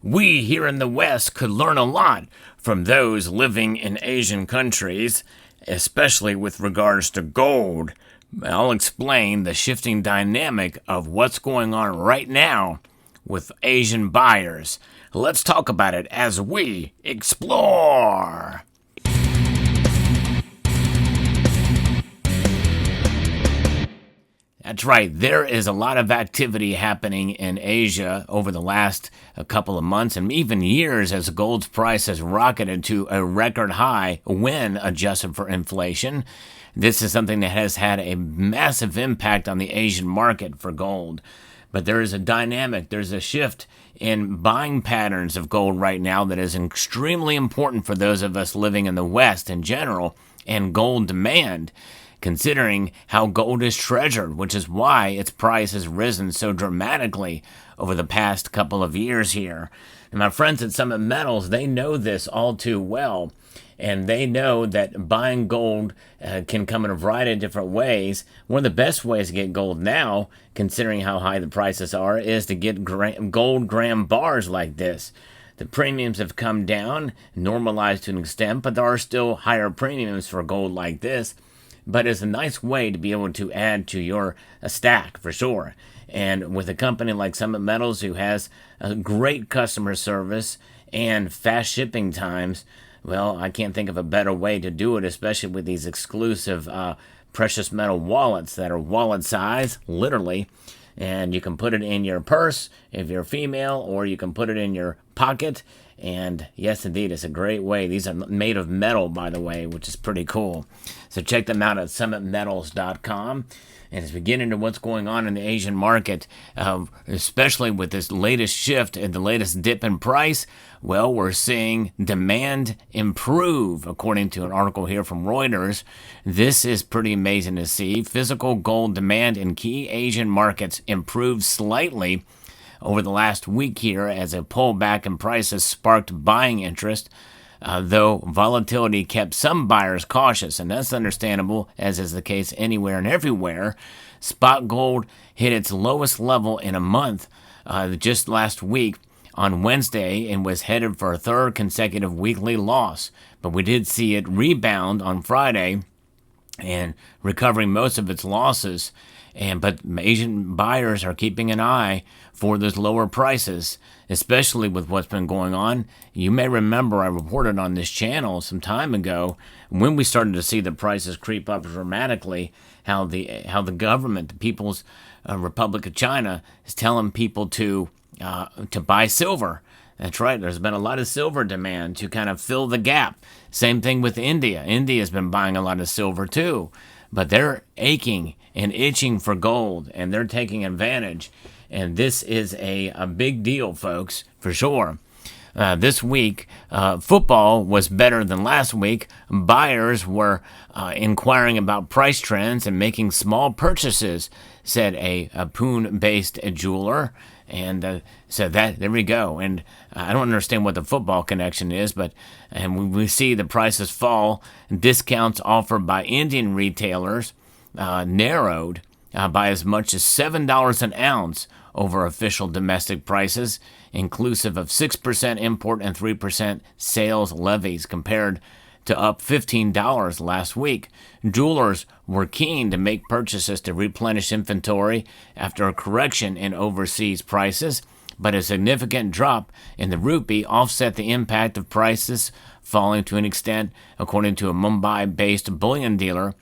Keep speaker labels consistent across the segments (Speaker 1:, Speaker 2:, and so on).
Speaker 1: We here in the West could learn a lot from those living in Asian countries, especially with regards to gold. I'll explain the shifting dynamic of what's going on right now with Asian buyers. Let's talk about it as we explore. That's right. There is a lot of activity happening in Asia over the last couple of months and even years as gold's price has rocketed to a record high when adjusted for inflation. This is something that has had a massive impact on the Asian market for gold. But there is a dynamic, there's a shift in buying patterns of gold right now that is extremely important for those of us living in the West in general and gold demand, considering how gold is treasured, which is why its price has risen so dramatically over the past couple of years here. And my friends at Summit Metals, they know this all too well. And they know that buying gold can come in a variety of different ways. One of the best ways to get gold now, considering how high the prices are, is to get gold gram bars like this. The premiums have come down, normalized to an extent, but there are still higher premiums for gold like this. But it's a nice way to be able to add to your stack for sure. And with a company like Summit Metals, who has a great customer service and fast shipping times, well, I can't think of a better way to do it, especially with these exclusive precious metal wallets that are wallet size, literally. And you can put it in your purse if you're female, or you can put it in your pocket. And yes, indeed, it's a great way. These are made of metal, by the way, which is pretty cool. So check them out at summitmetals.com. And as we get into what's going on in the Asian market, especially with this latest shift and the latest dip in price, well, we're seeing demand improve, according to an article here from Reuters. This is pretty amazing to see. Physical gold demand in key Asian markets improved slightly over the last week here as a pullback in prices sparked buying interest, though volatility kept some buyers cautious, and that's understandable, as is the case anywhere and everywhere. Spot gold hit its lowest level in a month just last week on Wednesday and was headed for a third consecutive weekly loss, but we did see it rebound on Friday and recovering most of its losses. But Asian buyers are keeping an eye for those lower prices, especially with what's been going on. You may remember I reported on this channel some time ago when we started to see the prices creep up dramatically, how the government, the People's Republic of China, is telling people to buy silver. That's right. There's been a lot of silver demand to kind of fill the gap. Same thing with India. India's been buying a lot of silver too, but they're aching and itching for gold, and they're taking advantage. And this is a big deal, folks, for sure. This week, football was better than last week. Buyers were inquiring about price trends and making small purchases, said a Pune-based jeweler. And so there we go. And I don't understand what the football connection is, but and we see the prices fall. Discounts offered by Indian retailers narrowed by as much as $7 an ounce over official domestic prices, inclusive of 6% import and 3% sales levies, compared to up $15 last week. Jewelers were keen to make purchases to replenish inventory after a correction in overseas prices, but a significant drop in the rupee offset the impact of prices falling to an extent, according to a Mumbai-based bullion dealer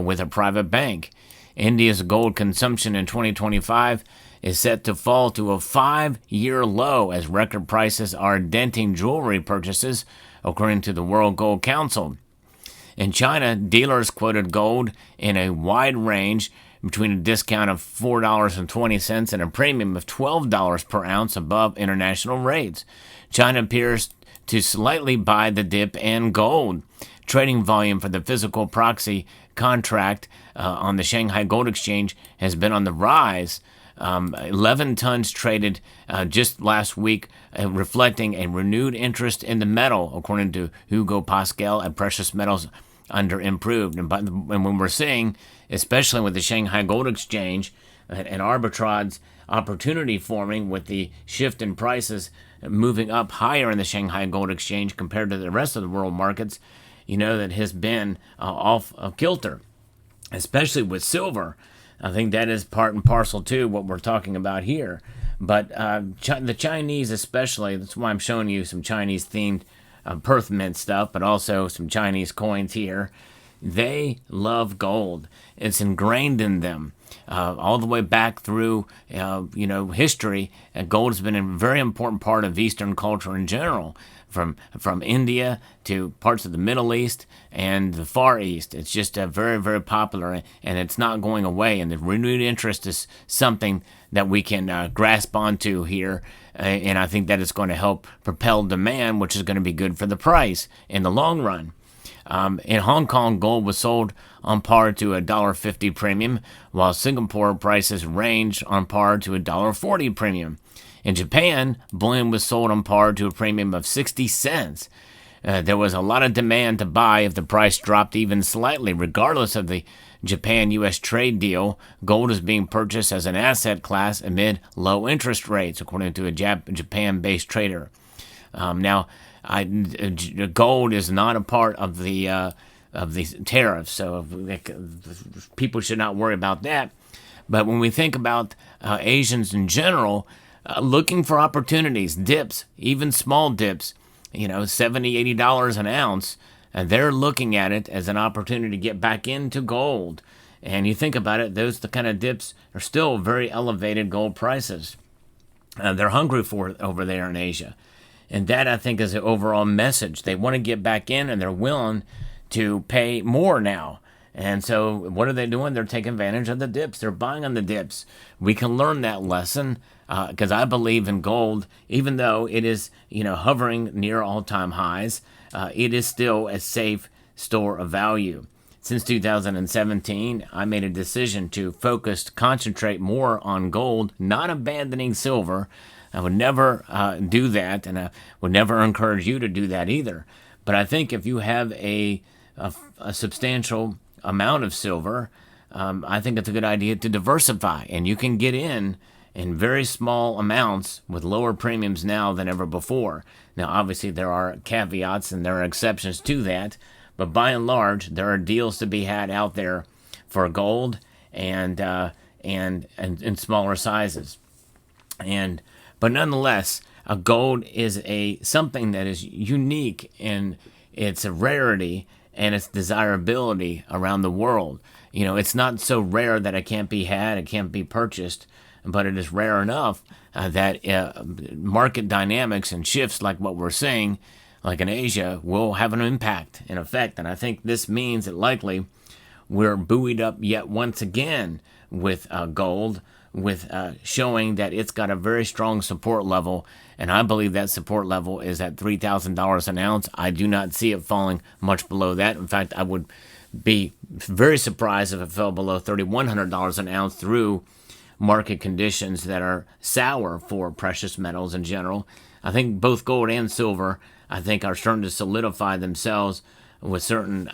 Speaker 1: with a private bank. India's gold consumption in 2025 is set to fall to a 5-year low as record prices are denting jewelry purchases, according to the World Gold Council. In China, dealers quoted gold in a wide range between a discount of $4.20 and a premium of $12 per ounce above international rates. China appears to slightly buy the dip in gold. Trading volume for the physical proxy contract on the Shanghai Gold Exchange has been on the rise. 11 tons traded just last week, reflecting a renewed interest in the metal, according to Hugo Pascal at Precious Metals Under Improved. And when we're seeing, especially with the Shanghai Gold Exchange, an arbitrage opportunity forming with the shift in prices moving up higher in the Shanghai Gold Exchange compared to the rest of the world markets, that has been off of kilter, especially with silver. I think that is part and parcel to what we're talking about here. But the Chinese especially, that's why I'm showing you some Chinese-themed Perth Mint stuff, but also some Chinese coins here. They love gold. It's ingrained in them. All the way back through, history, gold has been a very important part of Eastern culture in general, from India to parts of the Middle East and the Far East. It's just very, very popular, and it's not going away. And the renewed interest is something that we can grasp onto here, and I think that it's going to help propel demand, which is going to be good for the price in the long run. In Hong Kong, gold was sold on par to $1.50 premium, while Singapore prices ranged on par to $1.40 premium. In Japan, bullion was sold on par to a premium of 60 cents. There was a lot of demand to buy if the price dropped even slightly. Regardless of the Japan-U.S. trade deal, gold is being purchased as an asset class amid low interest rates, according to a Japan-based trader. Gold is not a part of the tariffs, so people should not worry about that. But when we think about Asians in general, looking for opportunities, dips, even small dips, $70, $80 an ounce, and they're looking at it as an opportunity to get back into gold. And you think about it, the kind of dips are still very elevated gold prices. They're hungry for it over there in Asia. And that, I think, is the overall message. They want to get back in, and they're willing to pay more now. And so what are they doing? They're taking advantage of the dips. They're buying on the dips. We can learn that lesson because I believe in gold, even though it is, hovering near all-time highs, it is still a safe store of value. Since 2017, I made a decision to concentrate more on gold, not abandoning silver. I would never do that, and I would never encourage you to do that either. But I think if you have a substantial amount of silver, I think it's a good idea to diversify, and you can get in very small amounts with lower premiums now than ever before. Now, obviously, there are caveats and there are exceptions to that, but by and large, there are deals to be had out there for gold and in smaller sizes. But nonetheless, gold is something that is unique in its rarity and its desirability around the world. It's not so rare that it can't be had, it can't be purchased, but it is rare enough that market dynamics and shifts like what we're seeing, like in Asia, will have an impact, in effect. And I think this means that likely we're buoyed up yet once again with gold, with showing that it's got a very strong support level, and I believe that support level is at $3,000 an ounce. I do not see it falling much below that. In fact, I would be very surprised if it fell below $3,100 an ounce through market conditions that are sour for precious metals in general. I think both gold and silver, I think, are starting to solidify themselves with certain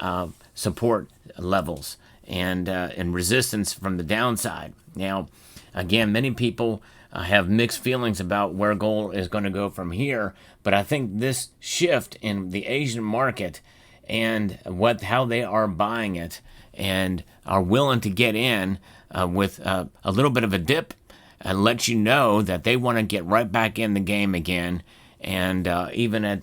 Speaker 1: support levels and resistance from the downside. Now, again, many people have mixed feelings about where gold is going to go from here, but I think this shift in the Asian market and how they are buying it and are willing to get in with a little bit of a dip lets you know that they want to get right back in the game again, and even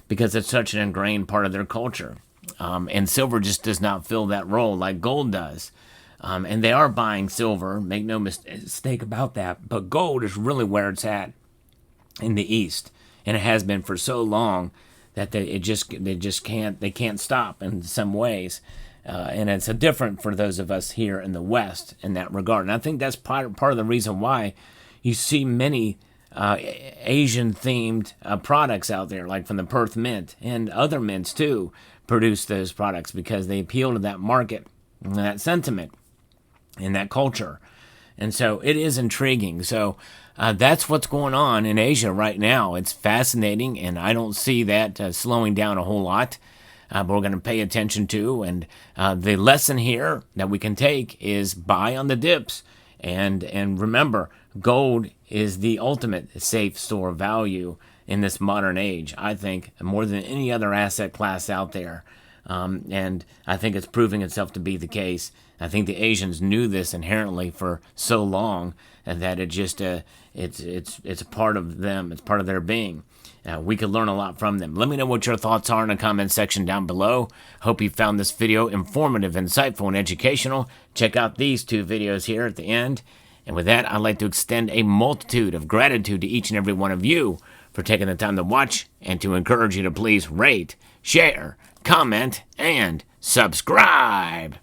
Speaker 1: because it's such an ingrained part of their culture. And silver just does not fill that role like gold does. And they are buying silver, make no mistake about that, but gold is really where it's at in the East, and it has been for so long that they can't stop in some ways, and it's different for those of us here in the West in that regard. And I think that's part of the reason why you see many Asian-themed products out there, like from the Perth Mint and other mints too, produce those products because they appeal to that market and that sentiment in that culture. And so it is intriguing. So that's what's going on in Asia right now. It's fascinating, and I don't see that slowing down a whole lot. But we're going to pay attention to. And the lesson here that we can take is buy on the dips. And remember, gold is the ultimate safe store of value. in this modern age, I think, more than any other asset class out there. And I think it's proving itself to be the case. I think the Asians knew this inherently for so long, and that it just it's a part of them. It's part of their being. We could learn a lot from them. Let me know what your thoughts are in the comment section down below. Hope you found this video informative, insightful, and educational. Check out these 2 videos here at the end. And with that, I'd like to extend a multitude of gratitude to each and every one of you for taking the time to watch, and to encourage you to please rate, share, comment, and subscribe.